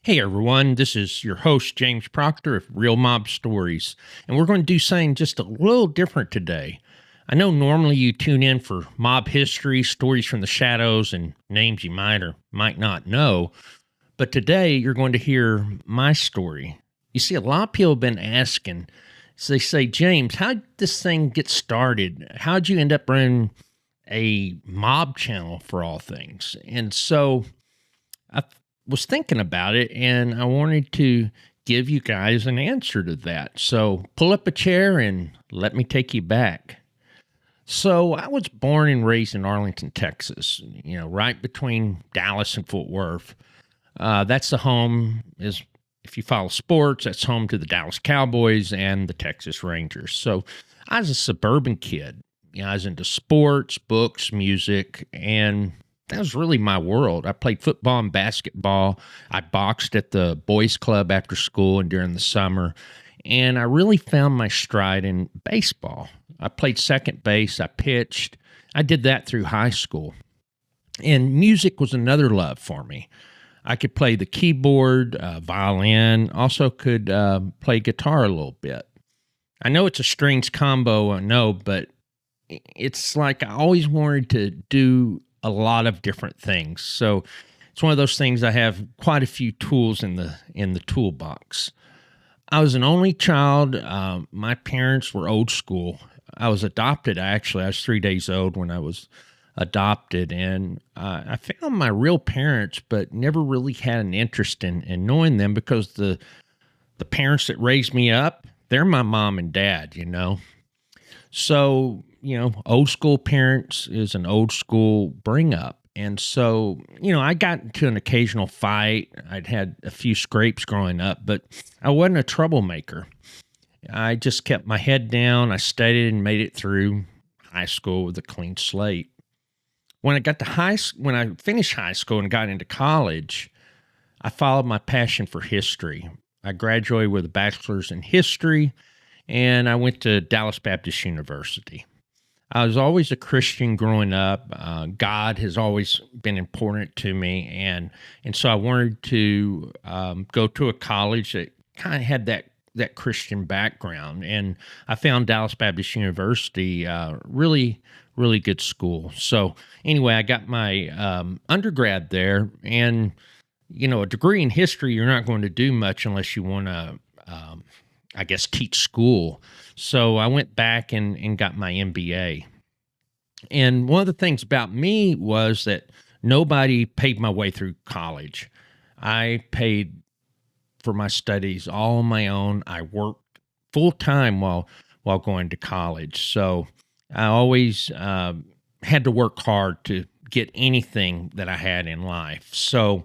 Hey everyone, this is your host, James Proctor of Real Mob Stories, and we're going to do something just a little different today. I know normally you tune in for mob history, stories from the shadows, and names you might or might not know, but today you're going to hear my story. You see, a lot of people have been asking, so they say, James, how did this thing get started? How'd you end up running a mob channel for all things? And so I was thinking about it and I wanted to give you guys an answer to that. So pull up a chair and let me take you back. So I was born and raised in Arlington, Texas, right between Dallas and Fort Worth. That's the home is if you follow sports, that's home to the Dallas Cowboys and the Texas Rangers. So I was a suburban kid. I was into sports, books, music, and that was really my world. I played football and basketball. I boxed at the boys club after school and during the summer. And I really found my stride in baseball. I played second base. I pitched. I did that through high school. And music was another love for me. I could play the keyboard, violin, also could play guitar a little bit. I know it's a strange combo, I know, but it's like I always wanted to do a lot of different things. So it's one of those things I have quite a few tools in the toolbox. I was an only child. My parents were old school. I was adopted, actually. I was 3 days old when I was adopted, and I found my real parents, but never really had an interest in knowing them because the parents that raised me up, they're my mom and dad. So, old school parents is an old school bring up. And so, I got into an occasional fight. I'd had a few scrapes growing up, but I wasn't a troublemaker. I just kept my head down. I studied and made it through high school with a clean slate. When I finished high school and got into college, I followed my passion for history. I graduated with a bachelor's in history, and I went to Dallas Baptist University. I was always a Christian growing up. God has always been important to me, and so I wanted to go to a college that kind of had that Christian background, and I found Dallas Baptist University really, really good school. So anyway, I got my undergrad there, and a degree in history, you're not going to do much unless you want to, teach school. So I went back and got my MBA. And one of the things about me was that nobody paid my way through college. I paid for my studies all on my own. I worked full time while going to college. So I always had to work hard to get anything that I had in life. So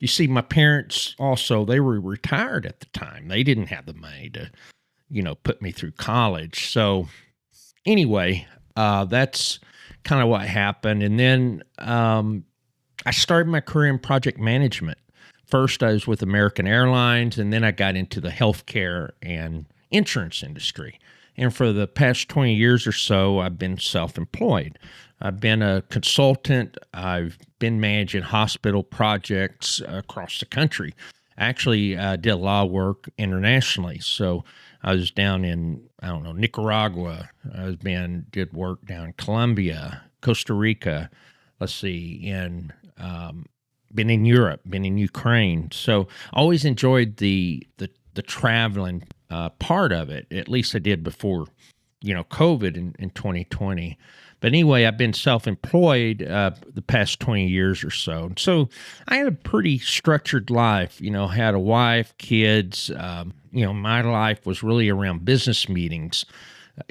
you see, my parents also, they were retired at the time. They didn't have the money to, put me through college. So anyway, that's kind of what happened. And then I started my career in project management. First, I was with American Airlines, and then I got into the healthcare and insurance industry. And for the past 20 years or so, I've been self-employed. I've been a consultant. I've been managing hospital projects across the country. Actually, I did a lot of work internationally. So I was down in, Nicaragua. Did work down in Colombia, Costa Rica. Been in Europe, been in Ukraine. So I always enjoyed the traveling part of it. At least I did before, COVID in 2020. But anyway, I've been self-employed the past 20 years or so. So I had a pretty structured life, had a wife, kids. My life was really around business meetings,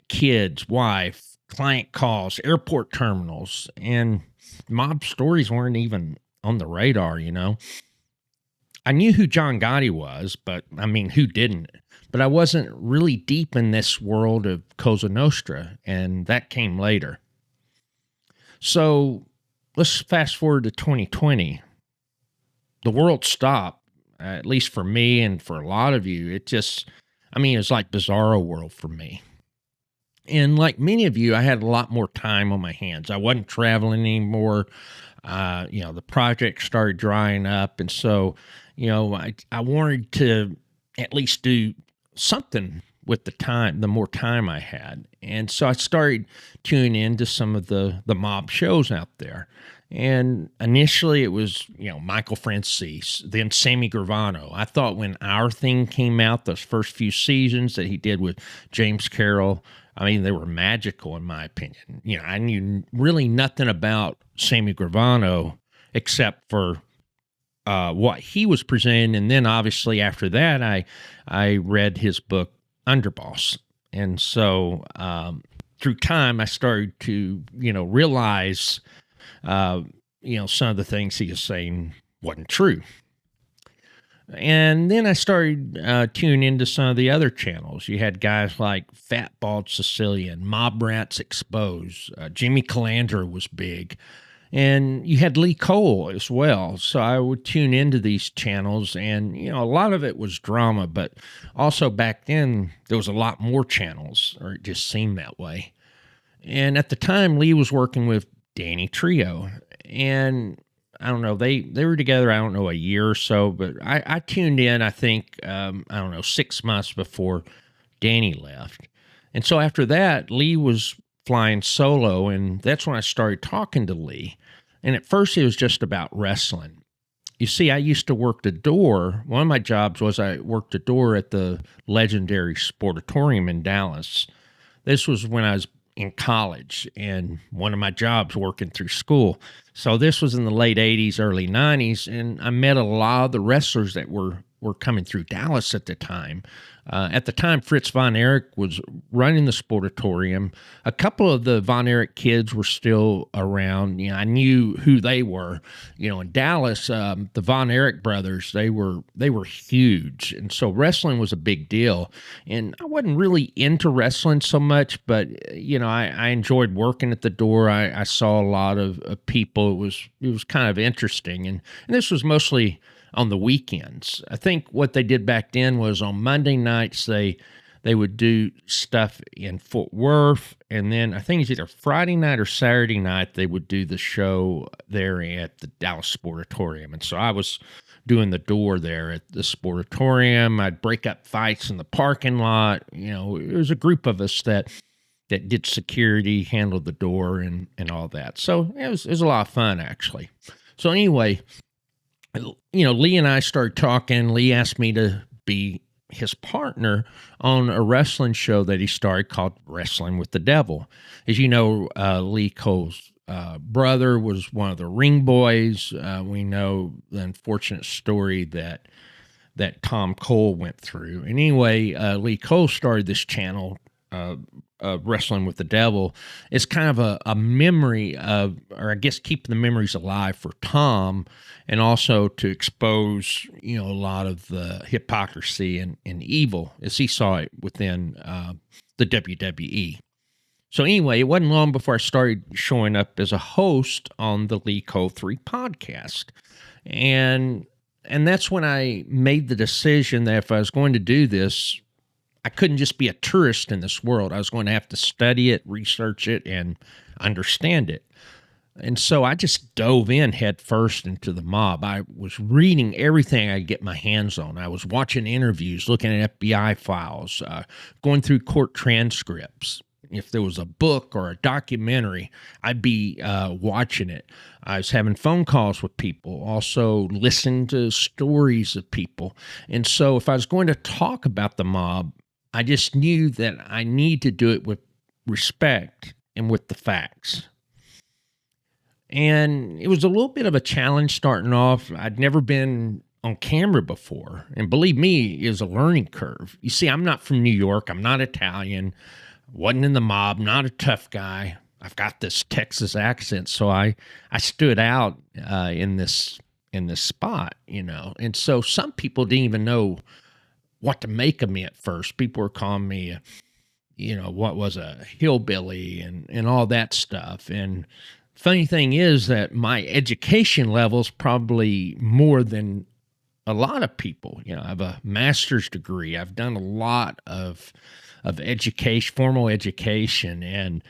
kids, wife, client calls, airport terminals, and mob stories weren't even on the radar. I knew who John Gotti was, but who didn't? But I wasn't really deep in this world of Cosa Nostra, and that came later. So let's fast forward to 2020. The world stopped, at least for me and for a lot of you. It's like bizarro world for me. And like many of you, I had a lot more time on my hands. I wasn't traveling anymore. The project started drying up. And so, I wanted to at least do something with the more time I had. And so I started tuning into some of the mob shows out there. And initially it was, Michael Francis, then Sammy Gravano. I thought when Our Thing came out, those first few seasons that he did with James Carroll, I mean, they were magical in my opinion. I knew really nothing about Sammy Gravano except for what he was presenting. And then obviously after that, I read his book, Underboss. And so through time, I started to, realize some of the things he was saying wasn't true. And then I started tuning into some of the other channels. You had guys like Fat Bald Sicilian, Mob Rats Exposed, Jimmy Calandra was big. And you had Lee Cole as well. So I would tune into these channels, and, a lot of it was drama, but also back then there was a lot more channels, or it just seemed that way. And at the time, Lee was working with Danny Trio, and I don't know, they were together, I don't know, a year or so, but I tuned in, I think, 6 months before Danny left. And so after that, Lee was flying solo, and that's when I started talking to Lee. And at first it was just about wrestling. You see, I used to work the door. One of my jobs was I worked the door at the legendary Sportatorium in Dallas. This was when I was in college, and one of my jobs working through school. So this was in the late 80s, early 90s, and I met a lot of the wrestlers that were coming through Dallas at the time. At the time, Fritz Von Erich was running the Sportatorium. A couple of the Von Erich kids were still around. I knew who they were. In Dallas, the Von Erich brothers, they were huge, and so wrestling was a big deal. And I wasn't really into wrestling so much, but I enjoyed working at the door. I saw a lot of people. It was kind of interesting, and this was mostly on the weekends. I think what they did back then was on Monday nights, they would do stuff in Fort Worth. And then I think it's either Friday night or Saturday night, they would do the show there at the Dallas Sportatorium. And so I was doing the door there at the Sportatorium. I'd break up fights in the parking lot. It was a group of us that did security, handled the door and all that. So it was a lot of fun, actually. So anyway, Lee and I started talking. Lee asked me to be his partner on a wrestling show that he started called Wrestling with the Devil. As you know, Lee Cole's brother was one of the ring boys. We know the unfortunate story that Tom Cole went through. And anyway, Lee Cole started this channel, Wrestling with the Devil. It's kind of a memory of, or I guess keep the memories alive for Tom, and also to expose, a lot of the hypocrisy and evil as he saw it within the WWE. So anyway, it wasn't long before I started showing up as a host on the Lee Cole 3 podcast. And that's when I made the decision that if I was going to do this, I couldn't just be a tourist in this world. I was going to have to study it, research it, and understand it. And so I just dove in head first into the mob. I was reading everything I could get my hands on. I was watching interviews, looking at FBI files, going through court transcripts. If there was a book or a documentary, I'd be watching it. I was having phone calls with people, also listening to stories of people. And so if I was going to talk about the mob, I just knew that I need to do it with respect and with the facts. And it was a little bit of a challenge starting off. I'd never been on camera before. And believe me, it was a learning curve. You see, I'm not from New York. I'm not Italian. Wasn't in the mob, not a tough guy. I've got this Texas accent, so I stood out in this spot, And so some people didn't even know what to make of me at first. People were calling me, what was a hillbilly and all that stuff. And funny thing is that my education level's probably more than a lot of people. I have a master's degree. I've done a lot of education, formal education, and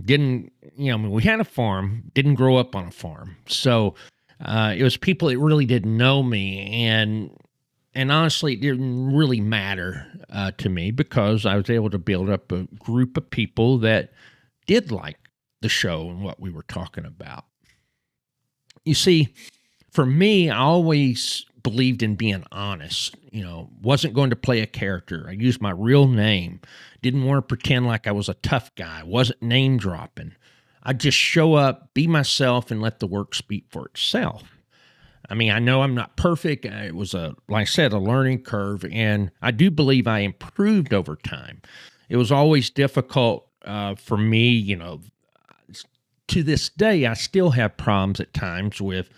didn't, we had a farm, didn't grow up on a farm. So It was people that really didn't know me, and honestly, it didn't really matter to me because I was able to build up a group of people that did like the show and what we were talking about. You see, for me, I always believed in being honest. Wasn't going to play a character. I used my real name. Didn't want to pretend like I was a tough guy. Wasn't name dropping. I'd just show up, be myself, and let the work speak for itself. I mean, I know I'm not perfect. It was like I said, a learning curve, and I do believe I improved over time. It was always difficult for me, to this day, I still have problems at times with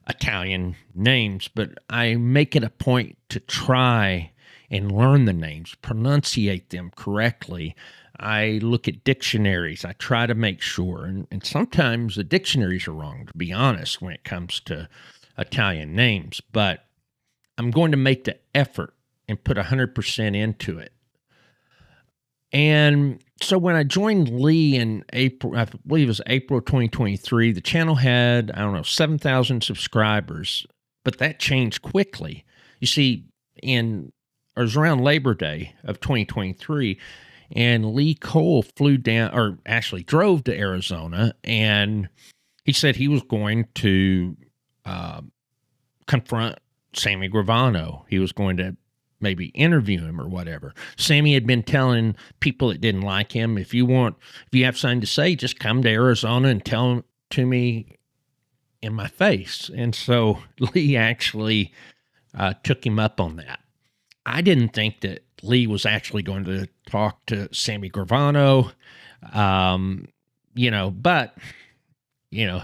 Italian names, but I make it a point to try and learn the names, pronunciate them correctly. I look at dictionaries. I try to make sure, and sometimes the dictionaries are wrong, to be honest, when it comes to Italian names, but I'm going to make the effort and put 100% into it. And so when I joined Lee in April, I believe it was April 2023, the channel had, 7,000 subscribers, but that changed quickly. You see, it was around Labor Day of 2023, and Lee Cole flew down, or actually drove to Arizona, and he said he was going to confront Sammy Gravano. He was going to maybe interview him or whatever. Sammy had been telling people that didn't like him, if you have something to say, just come to Arizona and tell them to me in my face. And so Lee actually took him up on that. I didn't think that Lee was actually going to talk to Sammy Gravano, but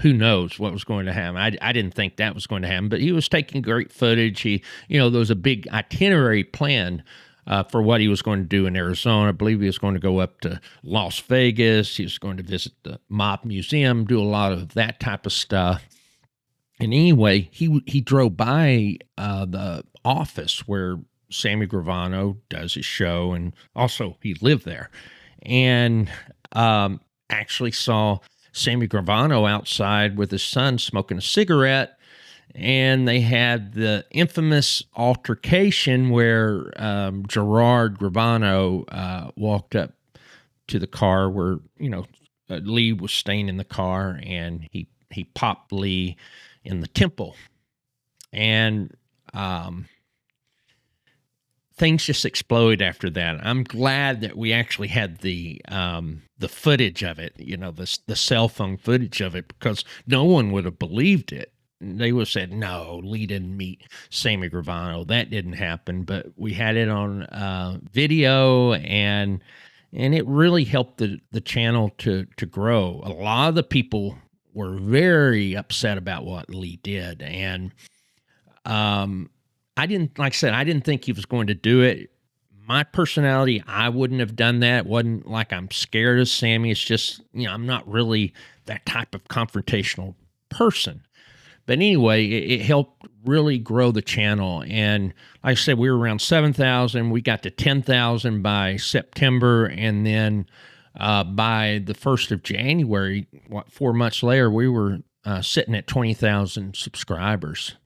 who knows what was going to happen. I didn't think that was going to happen, but he was taking great footage. There was a big itinerary plan for what he was going to do in Arizona. I believe he was going to go up to Las Vegas. He was going to visit the Mob Museum, do a lot of that type of stuff. And anyway, he drove by the office where Sammy Gravano does his show, and also he lived there, and actually saw Sammy Gravano outside with his son smoking a cigarette, and they had the infamous altercation where Gerard Gravano walked up to the car where Lee was staying in the car, and he popped Lee in the temple, and things just exploded after that. I'm glad that we actually had the footage of it, the cell phone footage of it, because no one would have believed it. They would have said, no, Lee didn't meet Sammy Gravano. That didn't happen. But we had it on video, and it really helped the channel to grow. A lot of the people were very upset about what Lee did, and I didn't think he was going to do it. My personality, I wouldn't have done that. It wasn't like I'm scared of Sammy. It's just, I'm not really that type of confrontational person. But anyway, it helped really grow the channel. And like I said, we were around 7,000. We got to 10,000 by September. And then by the 1st of January, 4 months later, we were sitting at 20,000 subscribers.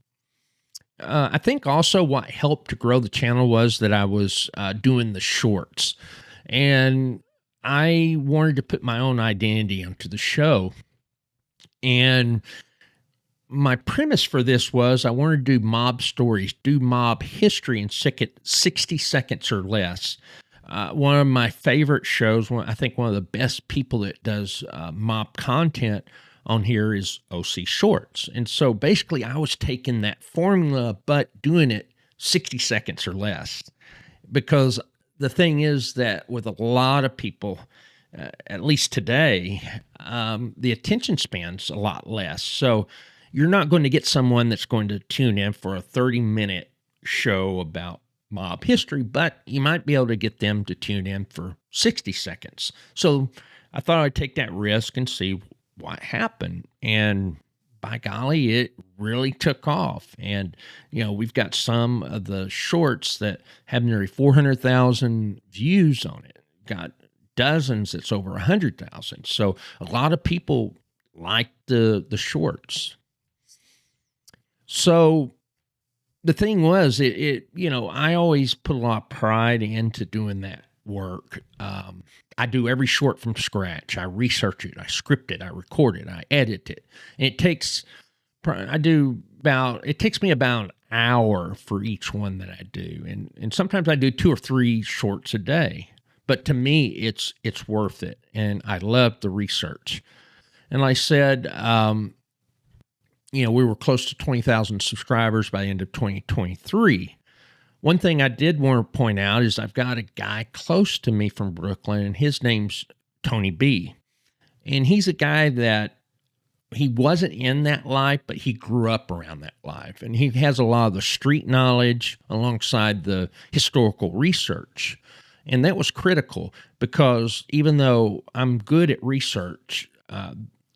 I think also what helped to grow the channel was that I was doing the shorts, and I wanted to put my own identity onto the show. And my premise for this was I wanted to do mob stories, do mob history in 60 seconds or less. One of my favorite shows, I think one of the best people that does mob content on here is OC Shorts. And so basically I was taking that formula, but doing it 60 seconds or less. Because the thing is that with a lot of people, at least today, the attention span's a lot less. So you're not going to get someone that's going to tune in for a 30-minute show about mob history, but you might be able to get them to tune in for 60 seconds. So I thought I'd take that risk and see what happened. And by golly, it really took off. And, we've got some of the shorts that have nearly 400,000 views on it. Got dozens that's over 100,000. So a lot of people like the shorts. So the thing was, I always put a lot of pride into doing that work. I do every short from scratch. I research it, I script it, I record it, I edit it. And it takes me about an hour for each one that I do. And sometimes I do 2 or 3 shorts a day. But to me, it's worth it. And I love the research. And like I said, we were close to 20,000 subscribers by the end of 2023. One thing I did want to point out is I've got a guy close to me from Brooklyn, and his name's Tony B. And he's a guy that he wasn't in that life, but he grew up around that life. And he has a lot of the street knowledge alongside the historical research. And that was critical because even though I'm good at research,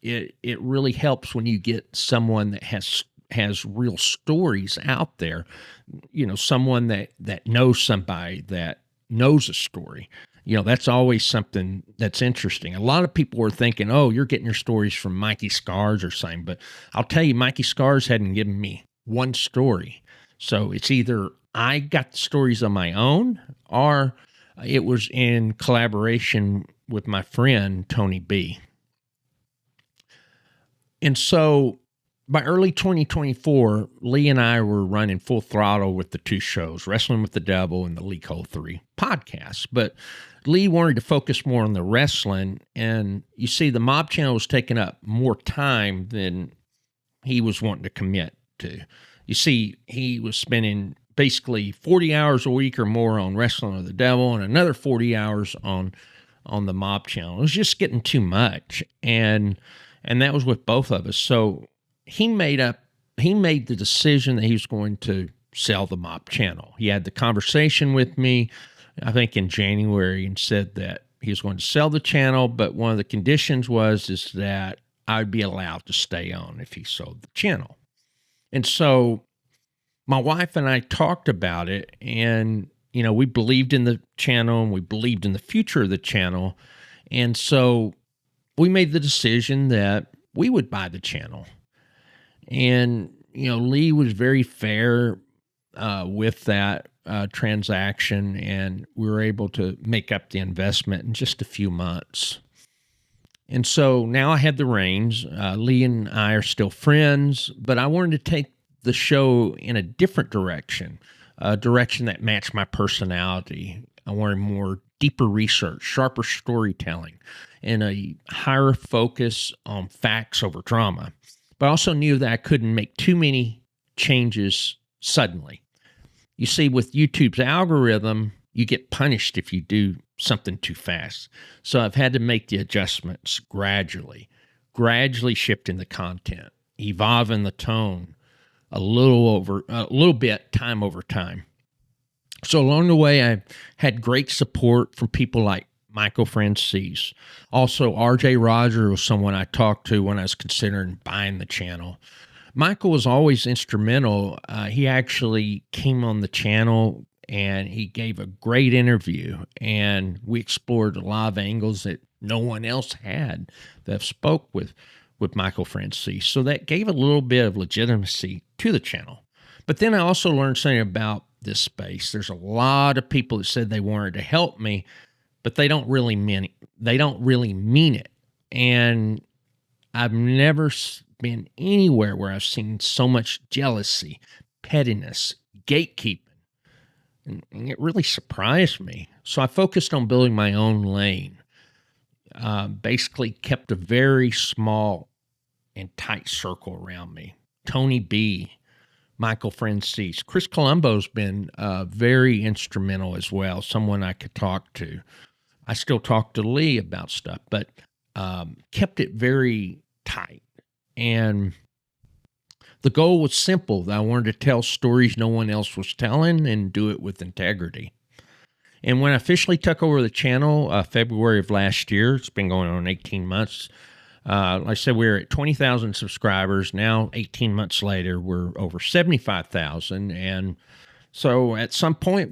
it really helps when you get someone that has real stories out there, someone that knows somebody that knows a story. That's always something that's interesting. A lot of people were thinking, oh, you're getting your stories from Mikey Scars or something. But I'll tell you, Mikey Scars hadn't given me one story. So it's either I got the stories on my own or it was in collaboration with my friend, Tony B. And so by early 2024, Lee and I were running full throttle with the 2 shows, Wrestling with the Devil and the Lee Cole 3 podcast. But Lee wanted to focus more on the wrestling. And you see, the Mob channel was taking up more time than he was wanting to commit to. You see, he was spending basically 40 hours a week or more on Wrestling with the Devil and another 40 hours on the Mob channel. It was just getting too much. And that was with both of us. So he made the decision that he was going to sell the Mob channel. He had the conversation with me, I think in January, and said that he was going to sell the channel, but one of the conditions is that I would be allowed to stay on if he sold the channel. And so my wife and I talked about it, and we believed in the channel and we believed in the future of the channel. And so we made the decision that we would buy the channel. And, Lee was very fair with that transaction, and we were able to make up the investment in just a few months. And so now I had the reins. Lee and I are still friends, but I wanted to take the show in a different direction, a direction that matched my personality. I wanted more deeper research, sharper storytelling, and a higher focus on facts over drama. But I also knew that I couldn't make too many changes suddenly. You see, with YouTube's algorithm, you get punished if you do something too fast. So I've had to make the adjustments gradually shifting the content, evolving the tone a little bit time over time. So along the way, I've had great support from people like Michael Francis. Also, RJ Roger was someone I talked to when I was considering buying the channel. Michael was always instrumental. He actually came on the channel and he gave a great interview, and we explored a lot of angles that no one else had that spoke with Michael Francis. So that gave a little bit of legitimacy to the channel. But then I also learned something about this space. There's a lot of people that said they wanted to help me, but they don't really mean it. They don't really mean it. And I've never been anywhere where I've seen so much jealousy, pettiness, gatekeeping. And it really surprised me. So I focused on building my own lane. Basically kept a very small and tight circle around me. Tony B, Michael Francis. Chris Colombo's been very instrumental as well, someone I could talk to. I still talk to Lee about stuff, but kept it very tight. And the goal was simple, that I wanted to tell stories no one else was telling and do it with integrity. And when I officially took over the channel, February of last year, it's been going on 18 months. Like I said, we were at 20,000 subscribers. Now, 18 months later, we're over 75,000. And So at some point,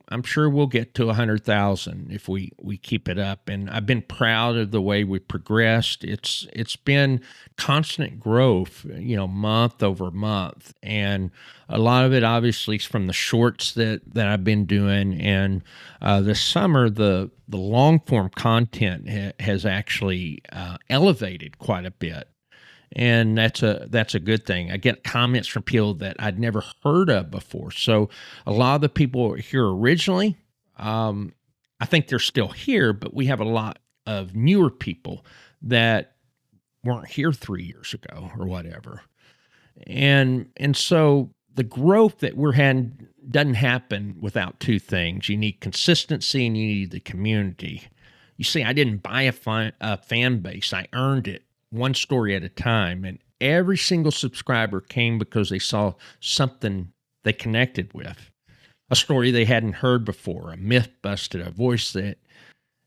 I'm sure we'll get to 100,000 if we keep it up. And I've been proud of the way we progressed. It's been constant growth, month over month, and a lot of it obviously is from the shorts that I've been doing. And this summer, the long form content has actually elevated quite a bit. And that's a good thing. I get comments from people that I'd never heard of before. So a lot of the people here originally, I think they're still here, but we have a lot of newer people that weren't here 3 years ago or whatever. And so the growth that we're having doesn't happen without two things. You need consistency and you need the community. You see, I didn't buy a fan base. I earned it one story at a time. And every single subscriber came because they saw something they connected with, a story they hadn't heard before, a myth busted, a voice that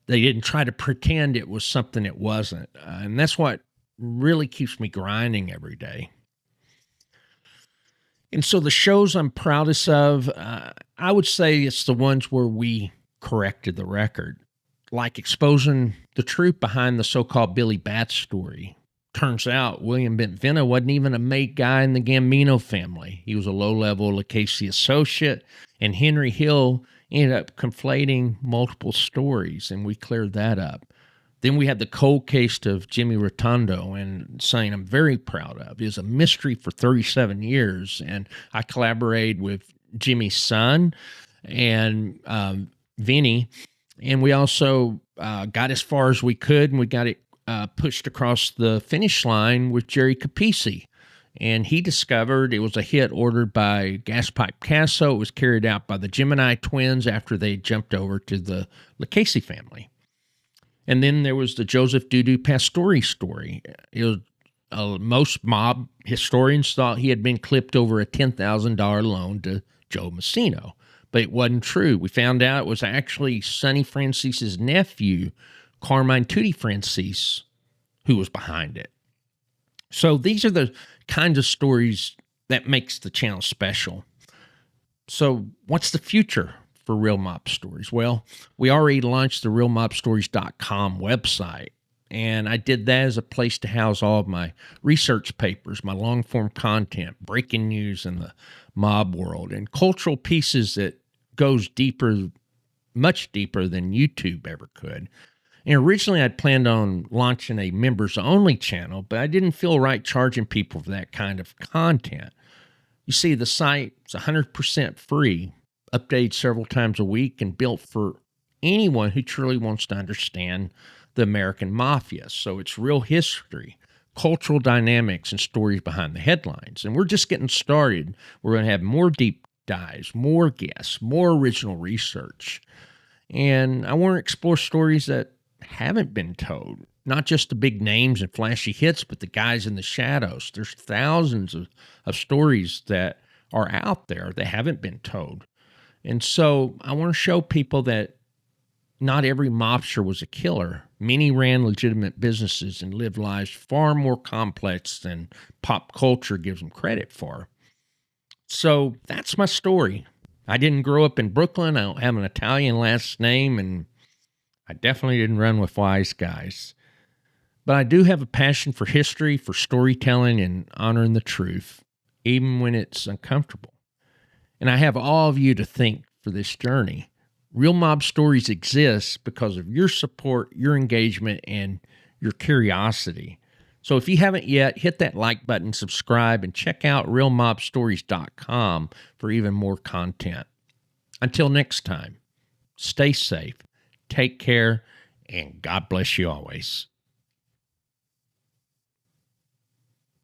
they didn't try to pretend it was something it wasn't. And that's what really keeps me grinding every day. And so the shows I'm proudest of, I would say it's the ones where we corrected the record, like exposing the truth behind the so-called Billy Bat story. Turns out William Benvenna wasn't even a made guy in the Gambino family. He was a low-level Lucchese associate, and Henry Hill ended up conflating multiple stories, and we cleared that up. Then we had the cold case of Jimmy Rotundo, and something I'm very proud of. It was a mystery for 37 years, and I collaborated with Jimmy's son and Vinny, and we also got as far as we could, and we got it pushed across the finish line with Jerry Capisi. And he discovered it was a hit ordered by Gaspipe Casso. It was carried out by the Gemini twins after they jumped over to the Lucchese family. And then there was the Joseph Dudu Pastore story. It was, most mob historians thought he had been clipped over a $10,000 loan to Joe Massino, but it wasn't true. We found out it was actually Sonny Francis's nephew, Carmine Tutti Francis, who was behind it. So these are the kinds of stories that makes the channel special. So what's the future for Real Mob Stories? Well, we already launched the realmobstories.com website, and I did that as a place to house all of my research papers, my long-form content, breaking news in the mob world, and cultural pieces that goes deeper, much deeper than YouTube ever could. And originally I'd planned on launching a members-only channel, but I didn't feel right charging people for that kind of content. You see, the site is 100% free, updated several times a week, and built for anyone who truly wants to understand the American Mafia. So it's real history, cultural dynamics, and stories behind the headlines. And we're just getting started. We're going to have more deep dives, more guests, more original research. And I want to explore stories that haven't been told, not just the big names and flashy hits, but the guys in the shadows. There's thousands of stories that are out there that haven't been told. And so I want to show people that not every mobster was a killer. Many ran legitimate businesses and lived lives far more complex than pop culture gives them credit for. So that's my story. I didn't grow up in Brooklyn. I don't have an Italian last name, and I definitely didn't run with wise guys. But I do have a passion for history, for storytelling, and honoring the truth, even when it's uncomfortable. And I have all of you to thank for this journey. Real Mob Stories exist because of your support, your engagement, and your curiosity. So if you haven't yet, hit that like button, subscribe, and check out realmobstories.com for even more content. Until next time, stay safe, take care, and God bless you always.